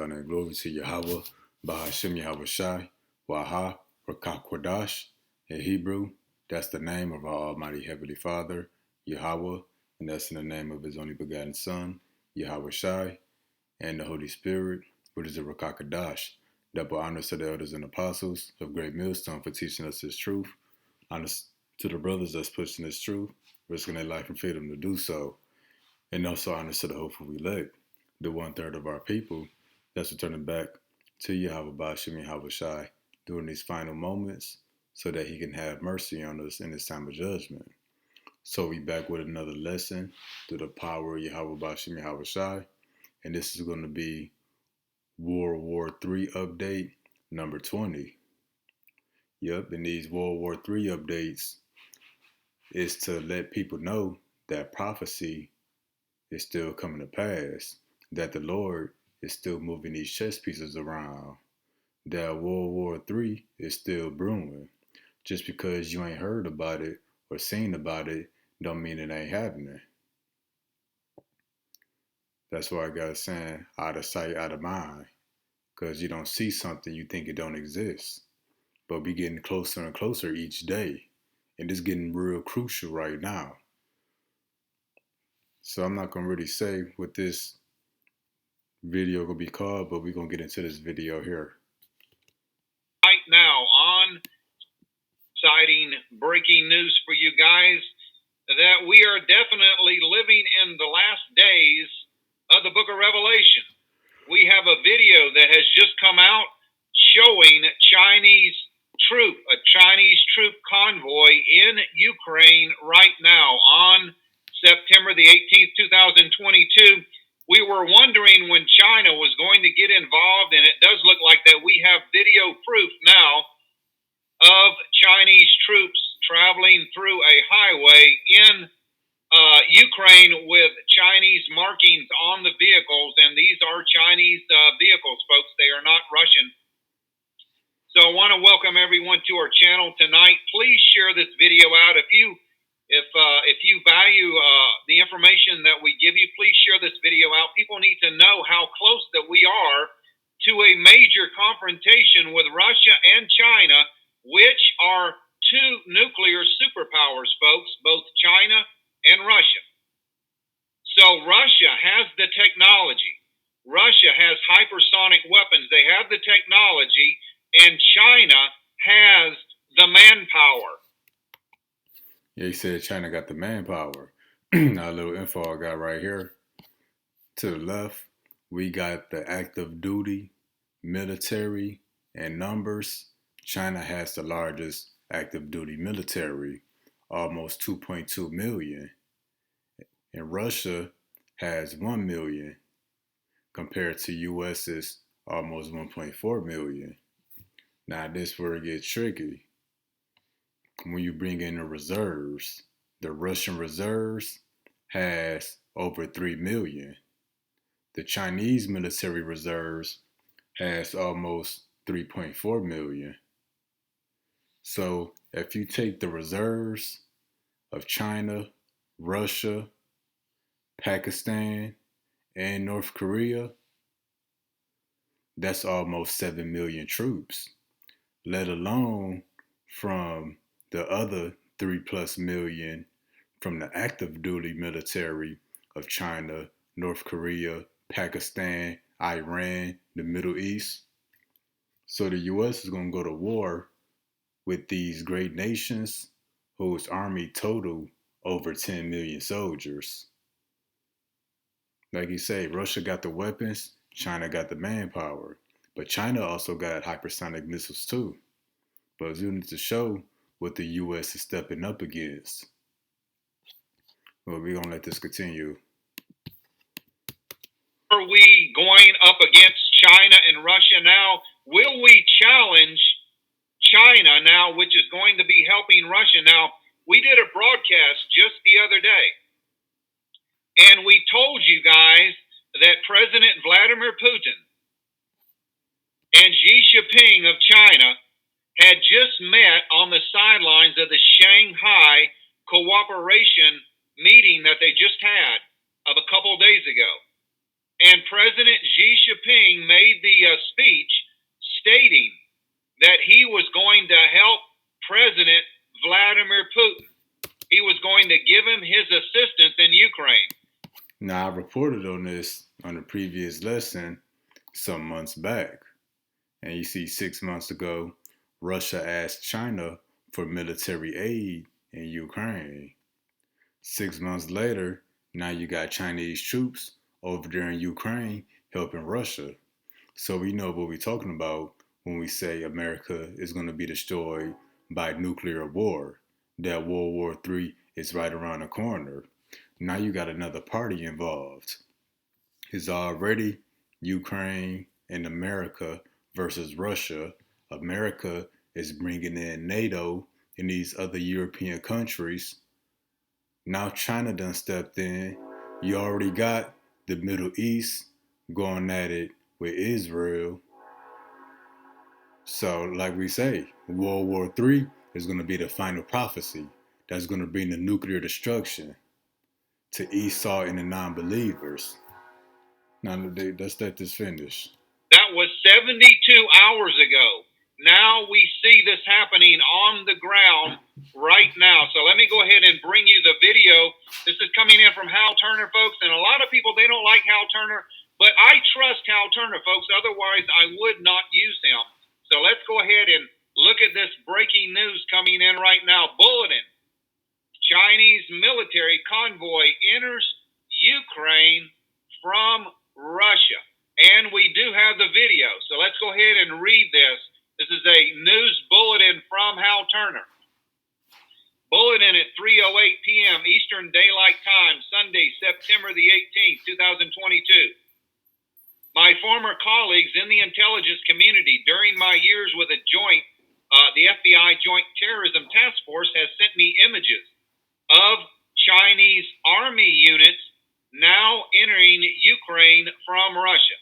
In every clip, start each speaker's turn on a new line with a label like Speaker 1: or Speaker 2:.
Speaker 1: And glory to Yahweh, Bahashem Yahweh Shai, Waha, Rakak Kwadash. In Hebrew, that's the name of our Almighty Heavenly Father, Yahweh, and that's in the name of His only begotten Son, Yahweh Shai, and the Holy Spirit, which is the Rakakadash. Double honors to the elders and apostles of Great Millstone for teaching us His truth. Honors to the brothers that's pushing His truth, risking their life and freedom to do so. And also honors to the hopeful elect, the 1/3 of our people that's returning back to Yahweh Bashim Yahweh Shai during these final moments so that He can have mercy on us in His time of judgment. So we back with another lesson through the power of Yahweh Bashim Yahweh Shai. And this is going to be World War III update number 20. Yep, and these World War III updates is to let people know that prophecy is still coming to pass, that the Lord is still moving these chess pieces around, that World War III is still brewing. Just because you ain't heard about it or seen about it don't mean it ain't happening. That's why I got saying out of sight, out of mind. Because you don't see something, you think it don't exist. But we getting closer and closer each day. And it's getting real crucial right now. So I'm not going to really say what this video going to be called, but we're going to get into this video here.
Speaker 2: Right now on citing breaking news for you guys that we are definitely living in the last days of the book of Revelation. We have a video that has just come out showing a Chinese troop convoy in Ukraine right now on September the 18th, 2022. We were wondering when China was going to get involved, and it does look like that we have video proof now of Chinese troops traveling through a highway in Ukraine with Chinese markings on the vehicles, and these are Chinese vehicles, folks. They are not Russian. So I want to welcome everyone to our channel tonight. Please share this video out. If you value the information that we give you, please share this video out. People need to know how close that we are to a major confrontation with Russia and China, which are two nuclear superpowers, folks, both China and Russia. So Russia has the technology. Russia has hypersonic weapons. They have the technology, and China has the manpower.
Speaker 1: Yeah, he said China got the manpower. Now, a little info I got right here. To the left, we got the active duty, military, and numbers. China has the largest active duty military, almost 2.2 million. And Russia has 1 million compared to US's almost 1.4 million. Now, this where it gets tricky. When you bring in the reserves, the Russian reserves has over 3 million. The Chinese military reserves has almost 3.4 million. So if you take the reserves of China, Russia, Pakistan, and North Korea, that's almost 7 million troops, let alone from the other 3+ million from the active duty military of China, North Korea, Pakistan, Iran, the Middle East. So the US is going to go to war with these great nations whose army total over 10 million soldiers. Like you say, Russia got the weapons, China got the manpower. But China also got hypersonic missiles too. But it's unit to show what the US is stepping up against. Well, we're going to let this continue.
Speaker 2: Are we going up against China and Russia now? Will we challenge China now, which is going to be helping Russia? Now, we did a broadcast just the other day, and we told you guys that President Vladimir Putin and Xi Jinping of China had just met on the sidelines of the Shanghai cooperation meeting that they just had of a couple of days ago. and President Xi Jinping made the speech stating that he was going to help President Vladimir Putin. He was going to give him his assistance in Ukraine.
Speaker 1: Now, I reported on this on a previous lesson some months back. And you see, 6 months ago, Russia asked China for military aid in Ukraine. 6 months later, now you got Chinese troops over there in Ukraine helping Russia. So we know what we're talking about when we say America is going to be destroyed by nuclear war. That World War III is right around the corner. Now you got another party involved. It's already Ukraine and America versus Russia. America is bringing in NATO and these other European countries. Now China done stepped in. You already got the Middle East going at it with Israel. So, like we say, World War III is going to be the final prophecy that's going to bring the nuclear destruction to Esau and the non-believers. Now, let's let this finish.
Speaker 2: That was 72 hours ago. Now we see this happening on the ground right now. So let me go ahead and bring you the video. This is coming in from Hal Turner, folks. And a lot of people, they don't like Hal Turner, but I trust Hal Turner, folks. Otherwise, I would not use him. So let's go ahead and look at this breaking news coming in right now. Bulletin. Chinese military convoy enters Ukraine from Russia. And we do have the video. So let's go ahead and read this. This is a news bulletin from Hal Turner. Bulletin at 3:08 p.m. Eastern Daylight Time, Sunday, September the 18th, 2022. My former colleagues in the intelligence community during my years with the FBI Joint Terrorism Task Force has sent me images of Chinese army units now entering Ukraine from Russia.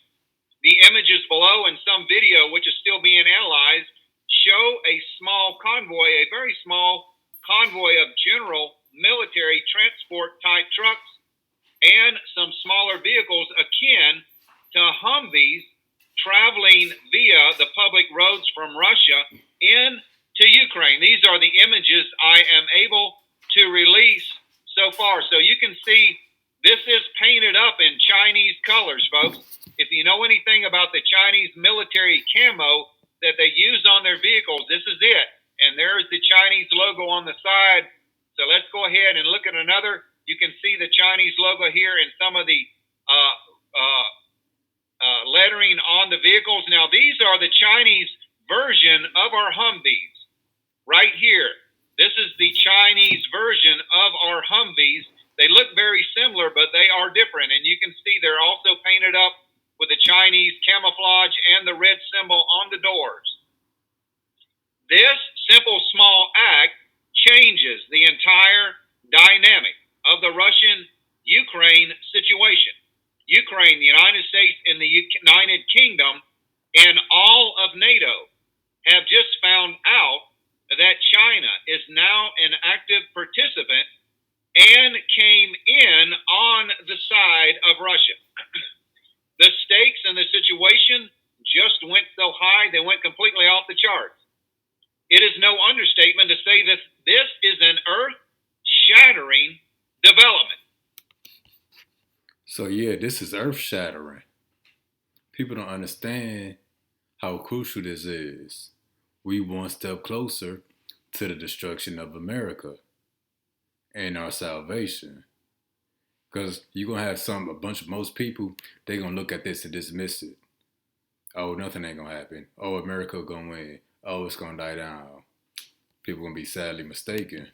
Speaker 2: The images below and some video, which is still being analyzed, show a small convoy, a very small convoy of general military transport type trucks and some smaller vehicles akin to Humvees traveling via the public roads from Russia into Ukraine. These are the images I am able to release so far. So you can see this is painted up in Chinese colors, folks. If you know anything about the Chinese military camo that they use on their vehicles, this is it. And there's the Chinese logo on the side. So let's go ahead and look at another. You can see the Chinese logo here and some of the lettering on the vehicles. Now, these are the Chinese version of our Humvees right here. This is the Chinese version of our Humvees. They look very similar, but they are different. And you can see they're also painted up with the Chinese camouflage and the red symbol on the doors. This simple small act changes the entire dynamic of the Russian-Ukraine situation. Ukraine, the United States, and the United Kingdom, and all of NATO have just found out that China is now an active participant and came in on the side of Russia. The stakes in the situation just went so high, they went completely off the charts. It is no understatement to say that this is an earth-shattering development.
Speaker 1: So yeah, this is earth-shattering. People don't understand how crucial this is. We one step closer to the destruction of America and our salvation. Because you're going to have most people, they're going to look at this and dismiss it. Oh, nothing ain't going to happen. Oh, America going to win. Oh, it's going to die down. People going to be sadly mistaken.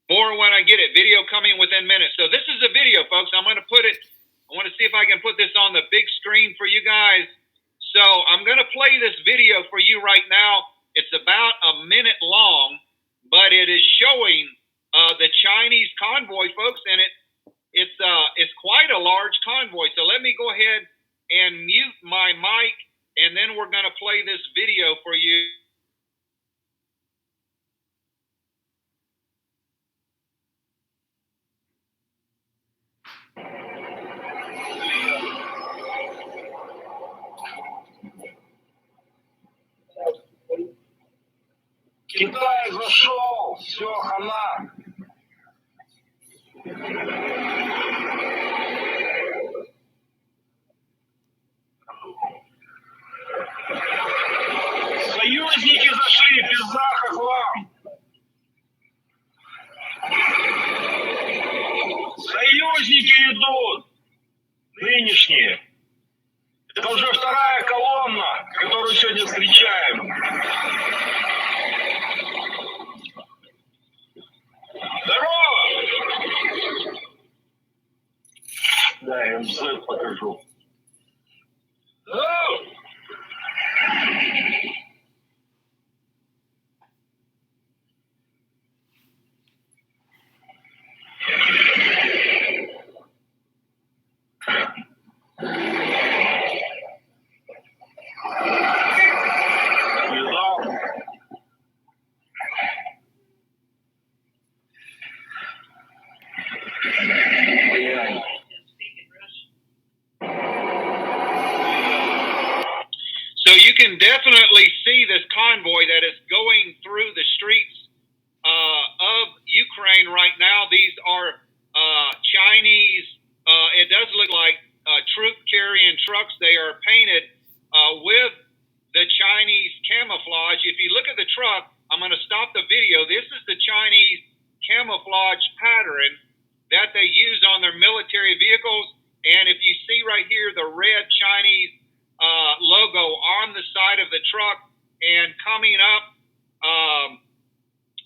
Speaker 2: More when I get it. Video coming within minutes. So this is a video, folks. I want to see if I can put this on the big screen for you guys. So I'm going to play this video for you right now. It's about a minute long, but it is showing the Chinese convoy, folks, and it's quite a large convoy. So let me go ahead and mute my mic, and then we're going to play this video for you.
Speaker 3: Китай зашел, все, хана. Союзники зашли, пизда хохлам. Союзники идут, нынешние. Это уже вторая колонна, которую сегодня встречаем. Здорово! Да, я МЗ покажу. Здорово! Видал? Блядь.
Speaker 2: So you can definitely see this convoy that is going through the streets of Ukraine right now. These are Chinese. It does look like troop carrying trucks. They are painted with the Chinese camouflage. If you look at the truck, I'm going to stop the video. This is the Chinese camouflage pattern that they use on their military vehicles. And if you see right here, the red Chinese logo on the side of the truck, and coming up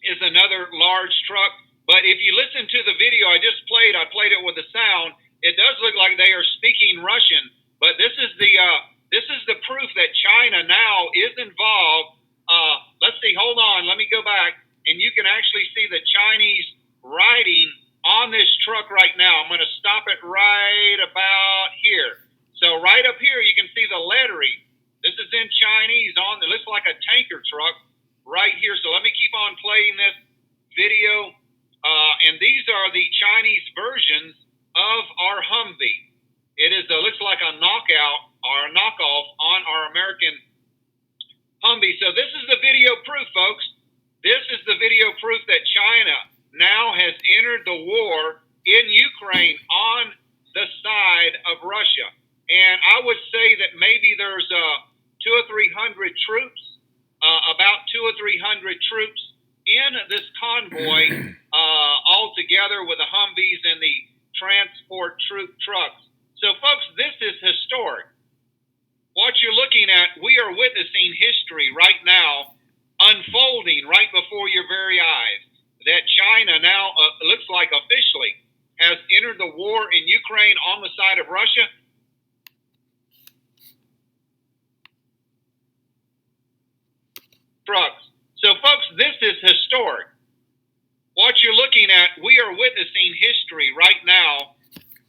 Speaker 2: is another large truck. But if you listen to the video I just played, I played it with the sound. It does look like they are speaking Russian, but this is the proof that China now is involved. Let's see, hold on, let me go back, and you can actually see the Chinese writing on this truck right now. I'm going to stop it right about here. So right up here, you can see the lettering. This is in Chinese it looks like a tanker truck right here. So let me keep on playing this video. And these are the Chinese versions of our Humvee. It looks like a knockout or a knockoff on our American Humvee. So this is the video proof, folks. This is the video proof that China now has entered the war in Ukraine on the side of Russia. And I would say that maybe there's 200 or 300 troops, about 200 or 300 troops in this convoy all together with the Humvees and the transport troop trucks. So, folks, this is historic. What you're looking at, we are witnessing history right now unfolding right before your very eyes. That China now looks like officially has entered the war in Ukraine on the side of Russia. Trucks. So, folks, this is historic. What you're looking at, we are witnessing history right now.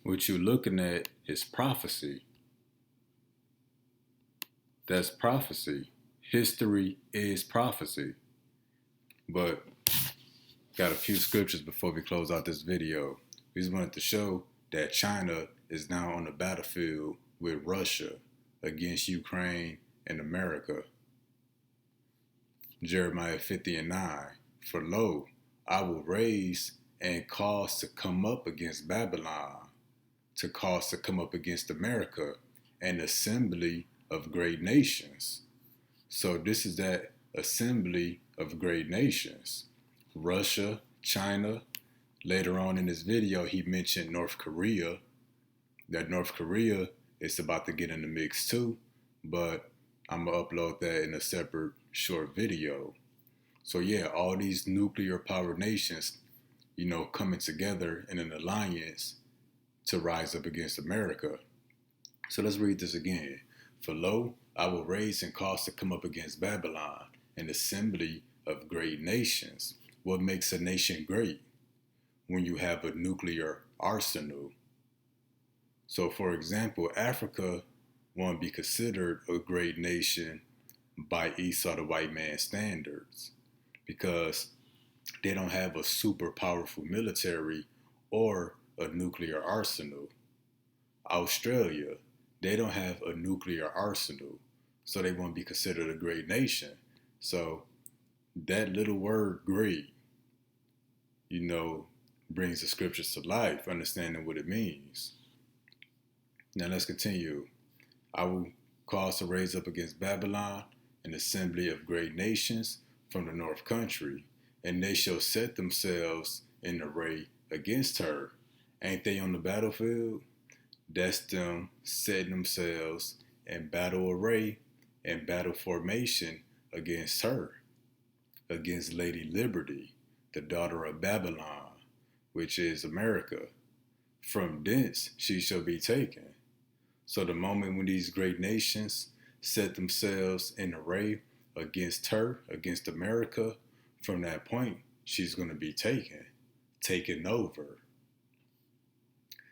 Speaker 1: What you're looking at is prophecy. That's prophecy. History is prophecy. But got a few scriptures before we close out this video. We just wanted to show that China is now on the battlefield with Russia against Ukraine and America. Jeremiah 50:9. For lo, I will raise and cause to come up against Babylon, to cause to come up against America, an assembly of great nations. So this is that assembly of great nations. Russia, China. Later on in this video, he mentioned North Korea. That North Korea is about to get in the mix too, but I'm going to upload that in a separate short video. So yeah, all these nuclear powered nations, coming together in an alliance to rise up against America. So let's read this again. For lo, I will raise and cause to come up against Babylon, an assembly of great nations. What makes a nation great? When you have a nuclear arsenal. So for example, Africa won't be considered a great nation by Esau the white man's standards because they don't have a super powerful military or a nuclear arsenal. Australia, they don't have a nuclear arsenal, so they won't be considered a great nation. So That little word great, you know, brings the scriptures to life, understanding what it means. Now let's continue. I will cause to raise up against Babylon an assembly of great nations from the north country, and they shall set themselves in array against her. Ain't they on the battlefield? That's them setting themselves in battle array and battle formation against her, against Lady Liberty, the daughter of Babylon, which is America. From thence she shall be taken. So the moment when these great nations set themselves in array against her, against America, from that point, she's going to be taken over.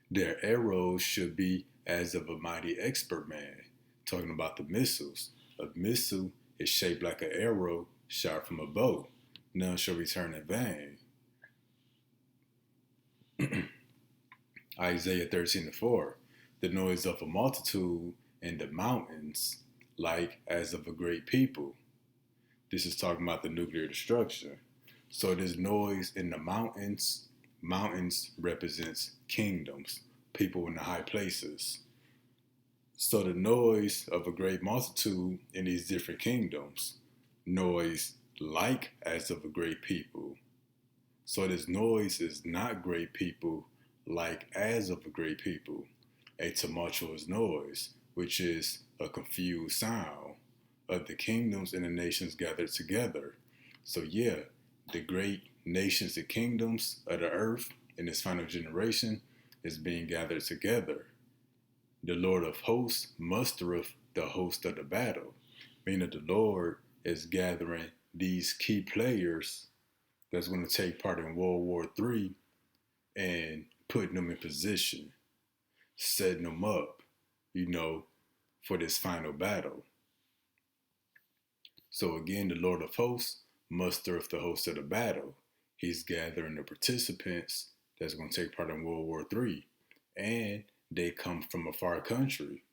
Speaker 1: Their arrows should be as of a mighty expert man, talking about the missiles. A missile is shaped like an arrow shot from a bow. None shall return in vain. Isaiah 13:4. The noise of a multitude in the mountains, like as of a great people. This is talking about the nuclear destruction. So this noise in the mountains, mountains represents kingdoms, people in the high places. So the noise of a great multitude in these different kingdoms, noise like as of a great people. So this noise is not great people like as of a great people, a tumultuous noise, which is a confused sound of the kingdoms and the nations gathered together. So yeah, the great nations and kingdoms of the earth in this final generation is being gathered together. The Lord of hosts mustereth the host of the battle, meaning the Lord is gathering these key players that's going to take part in World War III and putting them in position, setting them up, for this final battle. So again, the Lord of hosts mustereth the host of the battle. He's gathering the participants that's going to take part in World War III. And they come from a far country.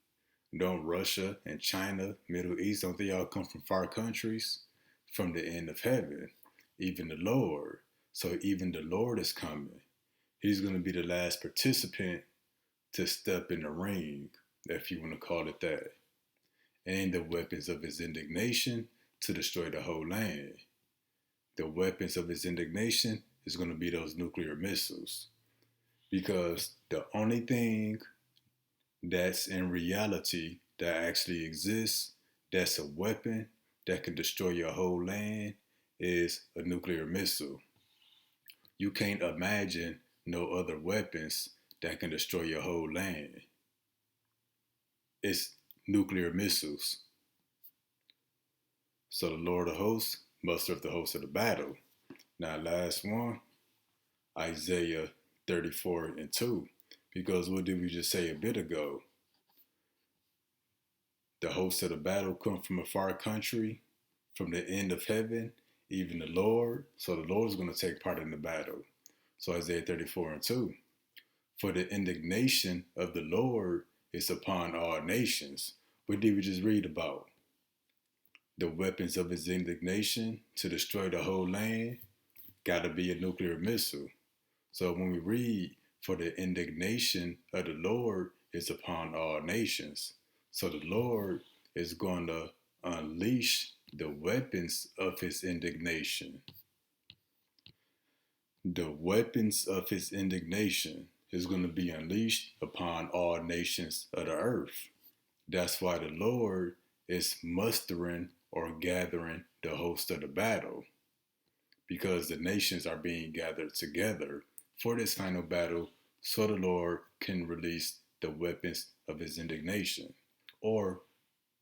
Speaker 1: Don't Russia and China, Middle East, don't they all come from far countries? From the end of heaven, even the Lord. So even the Lord is coming. He's going to be the last participant to step in the ring, if you want to call it that. And the weapons of his indignation to destroy the whole land. The weapons of his indignation is going to be those nuclear missiles. Because the only thing that's in reality that actually exists, that's a weapon that can destroy your whole land, is a nuclear missile. You can't imagine no other weapons that can destroy your whole land. It's nuclear missiles. So the Lord of hosts mustereth the host of the battle. Now, last one, Isaiah 34:2. Because what did we just say a bit ago? The host of the battle come from a far country, from the end of heaven, even the Lord. So the Lord is going to take part in the battle. So Isaiah 34:2. For the indignation of the Lord is upon all nations. What did we just read about? The weapons of his indignation to destroy the whole land got to be a nuclear missile. So when we read, for the indignation of the Lord is upon all nations. So the Lord is going to unleash the weapons of his indignation. The weapons of his indignation is going to be unleashed upon all nations of the earth. That's why the Lord is mustering or gathering the host of the battle, because the nations are being gathered together for this final battle so the Lord can release the weapons of his indignation, or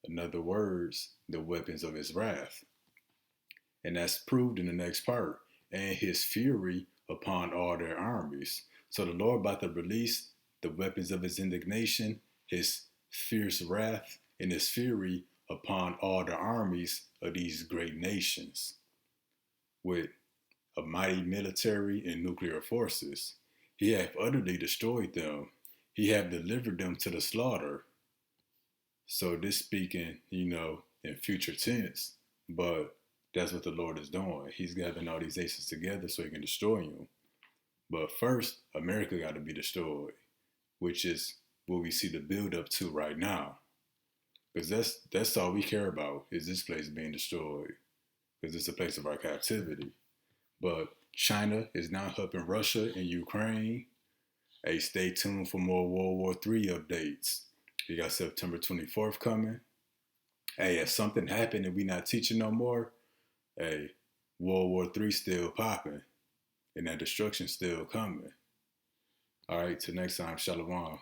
Speaker 1: in other words, the weapons of his wrath. And that's proved in the next part. And his fury upon all their armies. So the Lord about to release the weapons of his indignation, his fierce wrath, and his fury upon all the armies of these great nations with a mighty military and nuclear forces. He hath utterly destroyed them. He hath delivered them to the slaughter. So this speaking, in future tense, but That's what the Lord is doing. He's gathering all these nations together so he can destroy you. But first, America got to be destroyed, which is what we see the build up to right now. Because that's all we care about is this place being destroyed. Because it's a place of our captivity. But China is now helping Russia and Ukraine. Hey, stay tuned for more World War III updates. You got September 24th coming. Hey, if something happened and we not teaching no more, hey, World War III still popping. And that destruction still coming. All right, till next time, Shalom.